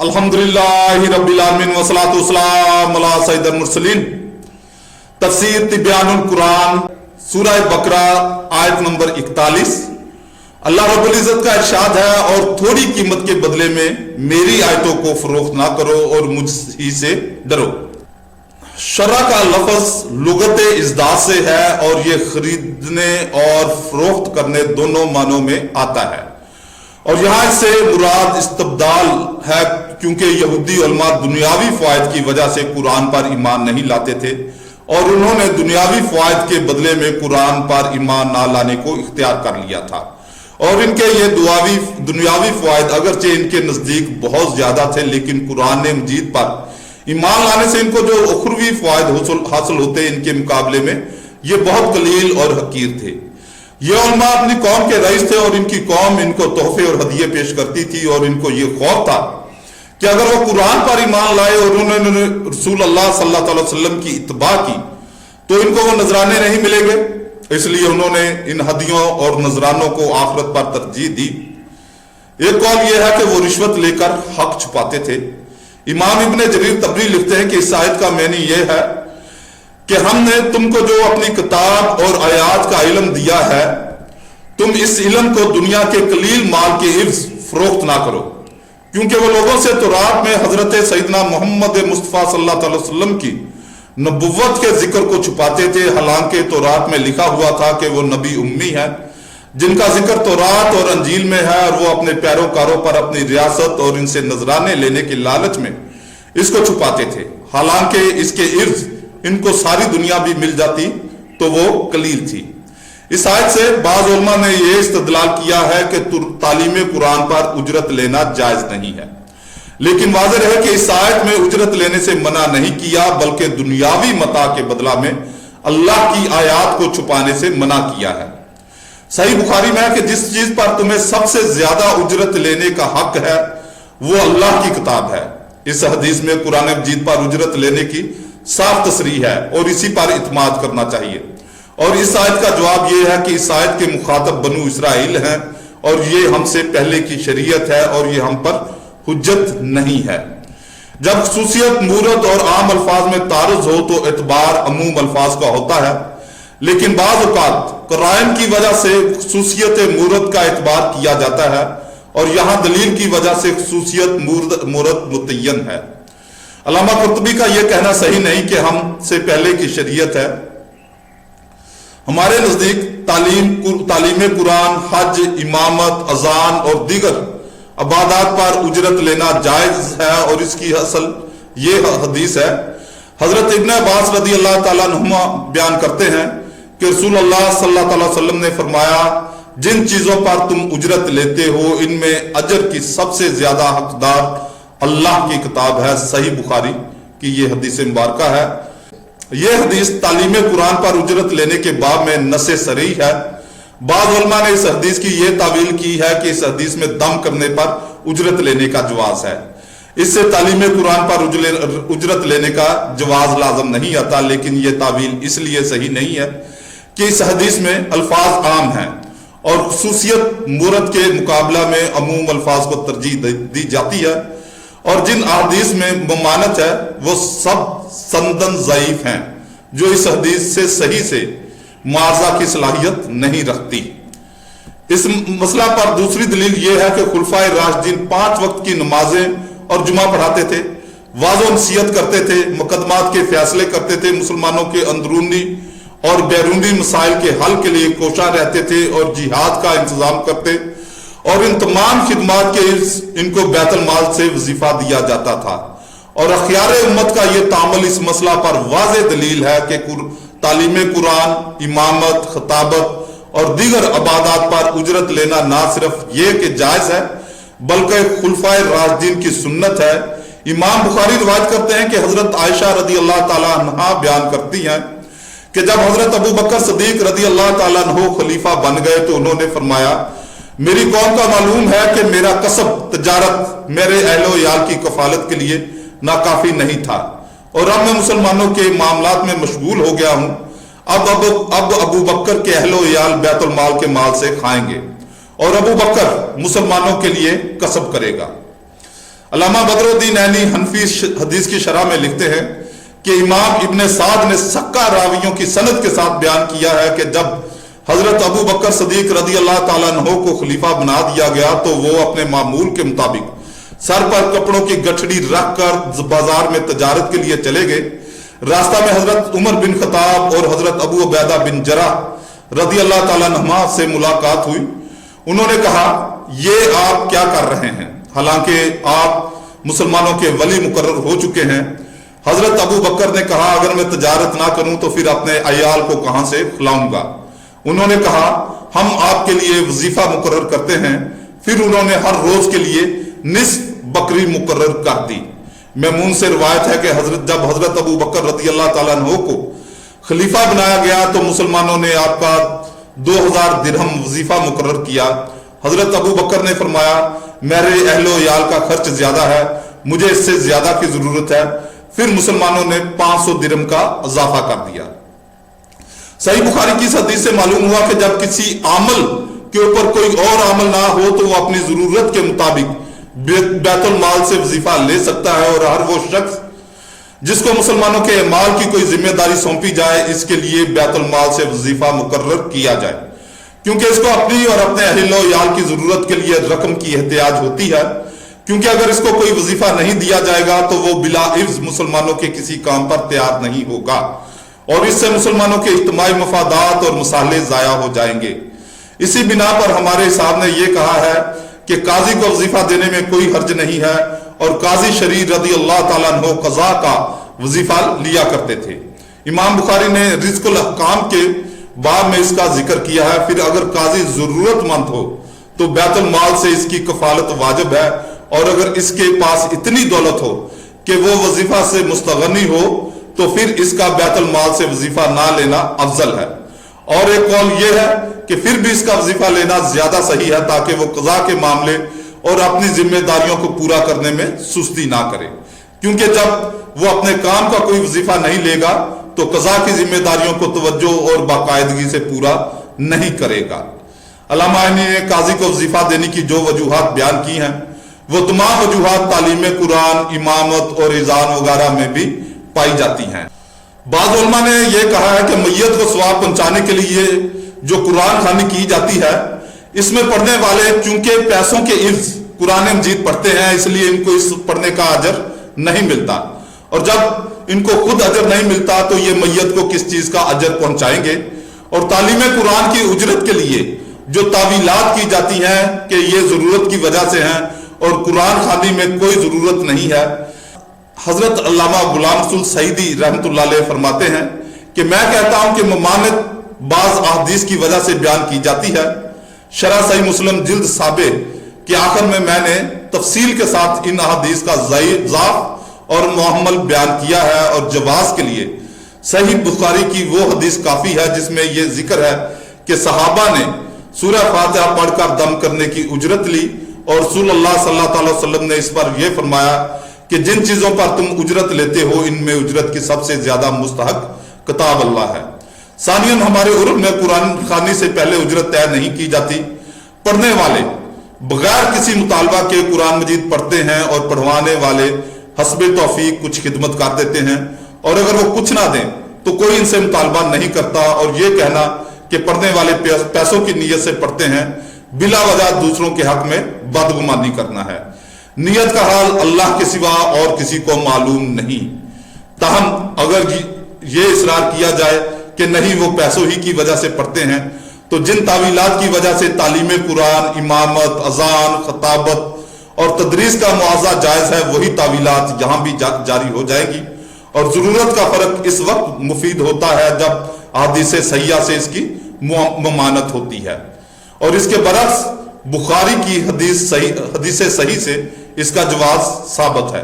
अल्हम्दुलिल्लाहि रब्बिल आलमीन वस्सलातु वस्सलाम अला सय्यिदिल मुरसलीन। तफसीर तिब्यानुल कुरान सूरह बकरा आयत नंबर 41। अल्लाह रब्बुल इज्जत का इरशाद है, और थोड़ी कीमत के बदले में मेरी आयतों को फरोख्त ना करो और मुझ ही से डरो। शरा का लफ्ज लुगत इज़्दा से है और ये खरीदने और फरोख्त करने दोनों मानों में आता है, और यहां से मुराद इस्तब्दाल है, क्योंकि यहूदी उलमा दुनियावी फायद की वजह से कुरान पर ईमान नहीं लाते थे और उन्होंने दुनियावी फायद के बदले में कुरान पर ईमान ना लाने को इख्तियार कर लिया था। और इनके ये दुनियावी फायद अगरचे इनके नजदीक बहुत ज्यादा थे, लेकिन कुरान मजीद पर ईमान लाने से इनको जो उखरवी फायद हासिल होते इनके मुकाबले में ये बहुत कलील और हकीर थे। ये उलमा अपनी कौम के रईस थे और इनकी कौम इनको तोहफे और हदिये पेश करती थी, और इनको ये खौफ था कि अगर वो कुरान पर ईमान लाए और उन्होंने रसूल अल्लाह सल्लल्लाहु अलैहि वसल्लम की इत्तबा की तो इनको वो नजराने नहीं मिलेंगे। इसलिए उन्होंने इन हदियों और नजरानों को आखिरत पर तरजीह दी। एक कौल यह है कि वो रिश्वत लेकर हक छुपाते थे। इमाम इब्ने जरीर तबरी लिखते हैं कि इस आयत का मानी यह है कि हमने तुमको जो अपनी किताब और आयात का इल्म दिया है, तुम इस इल्म को दुनिया के कलील माल के इर्ज फरोख्त ना करो, क्योंकि वो लोगों से तौरात में हजरत सैयदना मोहम्मद मुस्तफ़ा सल्लल्लाहु अलैहि वसल्लम की नबुव्वत के जिक्र को छुपाते थे। हालांकि तौरात में लिखा हुआ था कि वो नबी उम्मी है, जिनका जिक्र तौरात और अंजील में है, और वो अपने पैरोकारों पर अपनी रियासत और इनसे नजराने लेने के लालच में इसको छुपाते थे। हालांकि इसके इर्ज इनको सारी दुनिया भी मिल जाती तो वो कलील थी। इस आयत से बाज़ उलमा ने यह इस्तदलाल किया है कि तालीम कुरान पर उजरत लेना जायज नहीं है, लेकिन वाज़ेह है कि इस आयत में उजरत लेने से मना नहीं किया, बल्कि दुनियावी मता के बदला में अल्लाह की आयात को छुपाने से मना किया है। सही बुखारी में है कि जिस चीज पर तुम्हें सबसे ज्यादा उजरत लेने का हक है वो अल्लाह की किताब है। इस हदीस में कुरान मजीद पर उजरत लेने की साफ तसरीह है और इसी पर इत्माद करना चाहिए। और इस आयत का जवाब यह है कि इस आयत के मुखातब बनु इसराइल हैं और ये हमसे पहले की शरीयत है और ये हम पर हुज्जत नहीं है। जब खसूसियत मूरत और आम अल्फाज में तारुज हो तो एतबार अमूम अल्फाज का होता है, लेकिन बाज़ औक़ात क़राइन की वजह से खसूसियत मूरत का एतबार किया जाता है, और यहां दलील की वजह से खसूसियत मूरत मुतय्यन है। अल्लामा कुर्तुबी का यह कहना सही नहीं कि हमसे पहले की शरीयत है। हमारे नजदीक तालीम कुरान, हज, इमामत, अजान और दीगर अबादात पर उजरत लेना जायज है, और इसकी असल ये हदीस है। हजरत इब्न अब्बास रदी अल्लाह ताला अन्हुमा बयान करते हैं कि रसूल अल्लाह सल्लल्लाहु अलैहि वसल्लम ने फरमाया, जिन चीजों पर तुम उजरत लेते हो इनमें अजर की सबसे ज्यादा हकदार अल्लाह की किताब है। सही बुखारी की ये हदीस मुबारका है। यह हदीस तालीम कुरान पर उजरत लेने के बाब में नसे सरी है। बाज़ उलमा ने इस हदीस की यह तावील की है कि इस हदीस में दम करने पर उजरत लेने का जवाज है। इससे तालीम कुरान पर उजरत लेने का जवाज लाजम नहीं आता, लेकिन यह तावील इसलिए सही नहीं है कि इस हदीस में अल्फाज आम हैं और खसूसियत मूरत के मुकाबला में अमूम अल्फाज को तरजीह दी जाती है, और जिन अहदीस में ममानत है वो सब संदन ज़ईफ हैं, जो इस हदीस से सही से मुआवजा की सलाहियत नहीं रखती। इस मसला पर दूसरी दलील यह है कि खुलफाए राशिदीन 5 वक्त की नमाजें और जुमा पढ़ाते थे, वाज़ो नसीहत करते थे, मुकदमात के फैसले करते थे, मुसलमानों के अंदरूनी और बैरूनी मसाइल के हल के लिए कोशा रहते थे और जिहाद का इंतजाम करते, और इन तमाम खिदमात के इनको बैतुल माल से वजीफा दिया जाता था। और अखियार उम्मत का यह तामल इस मसला पर वाज़ेह दलील है कि तालीम कुरान, इमामत, खताबत और दीगर अबादात पर उजरत लेना ना सिर्फ ये कि जायज है, बल्कि खुलफाए राशिदीन की सुन्नत है। इमाम बुखारी रिवायत करते हैं कि हजरत आयशा रदी अल्लाह ताला अन्हा बयान करती हैं कि जब हजरत अबू बकर सदीक रदी अल्लाह ताला अन्हु खलीफा बन गए तो उन्होंने फरमाया, मेरी कौम का मालूम है कि मेरा कसब तजारत मेरे अहलो याल की कफालत के लिए नाकाफी नहीं था, और अब मैं मुसलमानों के मामलात में मशगूल हो गया हूं। अब अबू बकर के अहलो याल बैतुल माल के माल से खाएंगे और अबू बकर मुसलमानों के लिए कसब करेगा। अल्लामा बदरुद्दीन ऐनी हनफी हदीस की शरह में लिखते हैं कि इमाम इब्न साद ने सक्का रावियों की सनद के साथ बयान किया है कि जब हजरत अबू बकर सदीक रदी अल्लाह ताला अन्हु को खलीफा बना दिया गया तो वो अपने मामूल के मुताबिक सर पर कपड़ों की गठड़ी रखकर बाजार में तजारत के लिए चले गए। रास्ता में हजरत उमर बिन खताब और हजरत अबू उबैदा बिन जरा रदी अल्लाह ताला अन्हुमा से मुलाकात हुई। उन्होंने कहा, ये आप क्या कर रहे हैं, हालांकि आप मुसलमानों के वली मुकर्रर हो चुके हैं। हजरत अबू बकर ने कहा, अगर मैं तजारत ना करूं तो फिर अपने अयाल को कहां से खिलाऊंगा। उन्होंने कहा, हम आपके लिए वजीफा मुकर्रर करते हैं। फिर उन्होंने हर रोज के लिए निस्फ बकरी मुकर्रर कर दी। मैमून से रिवायत है कि जब हजरत अबू बकर रज़ी अल्लाह ताला अन्हु को खलीफा बनाया गया तो मुसलमानों ने आपका 2000 दिरहम वजीफा मुकर्रर किया। हजरत अबू बकर ने फरमाया, मेरे अहलो याल का खर्च ज्यादा है, मुझे इससे ज्यादा की जरूरत है। फिर मुसलमानों ने 500 दिरहम का इजाफा कर दिया। सही बुखारी की इस हदीस से मालूम हुआ कि जब किसी आमल के ऊपर कोई और अमल ना हो तो वो अपनी जरूरत के मुताबिक बैतुल माल से वजीफा ले सकता है, और हर वो शख्स जिसको मुसलमानों के माल की कोई जिम्मेदारी सौंपी जाए इसके लिए बैतुल माल से वजीफा मुकर्रर किया जाए, क्योंकि इसको अपनी और अपने अहलो याल की जरूरत के लिए रकम की एहतियाज होती है। क्योंकि अगर इसको कोई वजीफा नहीं दिया जाएगा तो वो बिला इव्ज मुसलमानों के किसी काम पर तैयार नहीं होगा, और इससे मुसलमानों के इज्तिमाई मफादात और मसाले जाया हो जाएंगे। इसी बिना पर हमारे साहब ने यह कहा है कि काजी को वजीफा देने में कोई हर्ज नहीं है, और काजी शरीर रदी अल्लाह ताला अन्हु कज़ा का वजीफा लिया करते थे। इमाम बुखारी ने रिज़्क़ुल अहकाम के बाब में इसका जिक्र किया है। फिर अगर काजी जरूरतमंद हो तो बैतुल माल से इसकी कफालत वाजिब है, और अगर इसके पास इतनी दौलत हो कि वो वजीफा से मुस्तगनी हो तो फिर इसका बैतुल माल से वजीफा ना लेना अफजल है। और एक कौल यह है कि फिर भी इसका वजीफा लेना ज्यादा सही है, ताकि वो कज़ा के मामले और अपनी जिम्मेदारियों को पूरा करने में सुस्ती ना करे, क्योंकि जब वो अपने काम का कोई वजीफा नहीं लेगा तो कज़ा की जिम्मेदारियों को तवज्जो और बाकायदगी से पूरा नहीं करेगा। अल्लामा ने काजी को वजीफा देने की जो वजूहात बयान की हैं वो तमाम वजूहात तालीम कुरान, इमामत और इज़ान वगैरह में भी पाई जाती हैं। बाज़ उलमा ने यह कहा है कि मैयत को सवाब पहुंचाने के लिए जो कुरान खानी की जाती है, इसमें पढ़ने वाले चूंकि पैसों के इव्ज कुरान मजीद पढ़ते हैं, इसलिए इनको इस पढ़ने का अजर नहीं मिलता, और जब इनको खुद अजर नहीं मिलता तो ये मैयत को किस चीज का अजर पहुंचाएंगे। और तालीम कुरान की उजरत के लिए जो तावीलात की जाती हैं कि ये जरूरत की वजह से हैं और कुरान खानी में कोई जरूरत नहीं है। हजरत अल्लामा गुलाम रसूल सईदी रहमतुल्लाह अलैह फरमाते हैं कि मैं कहता हूं कि ममानत बाज अहदीस की वजह से बयान की जाती है। शरह सही मुस्लिम जिल्द साबे के आखिर में मैंने तफसील के साथ इन अहदीस का ज़ाफ और मुअम्मल बयान किया है, और जवाज के लिए सही बुखारी की वो हदीस काफी है जिसमें यह जिक्र है कि सहाबा ने सूरह फातिहा पढ़कर दम करने की उजरत ली, और रसूलुल्लाह सल्लल्लाहु अलैहि वसल्लम ने इस पर यह फरमाया कि जिन चीजों पर तुम उजरत लेते हो इनमें उजरत की सबसे ज्यादा मुस्तहक किताब अल्लाह है। सानियन हमारे उर्फ में कुरान खानी से पहले उजरत तय नहीं की जाती। पढ़ने वाले बगैर किसी मुतालबा के कुरान मजीद पढ़ते हैं, और पढ़वाने वाले हस्बे तौफीक कुछ खिदमत कर देते हैं, और अगर वो कुछ ना दें तो कोई इनसे मुतालबा नहीं करता। और ये कहना कि पढ़ने वाले पैसों की नीयत से पढ़ते हैं, बिला वजह दूसरों के हक में बदगुमानी करना है। नियत का हाल अल्लाह के सिवा और किसी को मालूम नहीं। ताहम अगर ये इसरार किया जाए कि नहीं वो पैसों ही की वजह से पढ़ते हैं, तो जिन तावीलात की वजह से तालीम कुरान, इमामत, अजान, खताबत और तदरीस का मुआवजा जायज है, वही तावीलात यहां भी जारी हो जाएगी। और जरूरत का फर्क इस वक्त मुफीद होता है जब हदीस सहिया से इसकी ममानत होती है, और इसके बरक्स बुखारी की हदीस सही से इसका जवाब साबित है।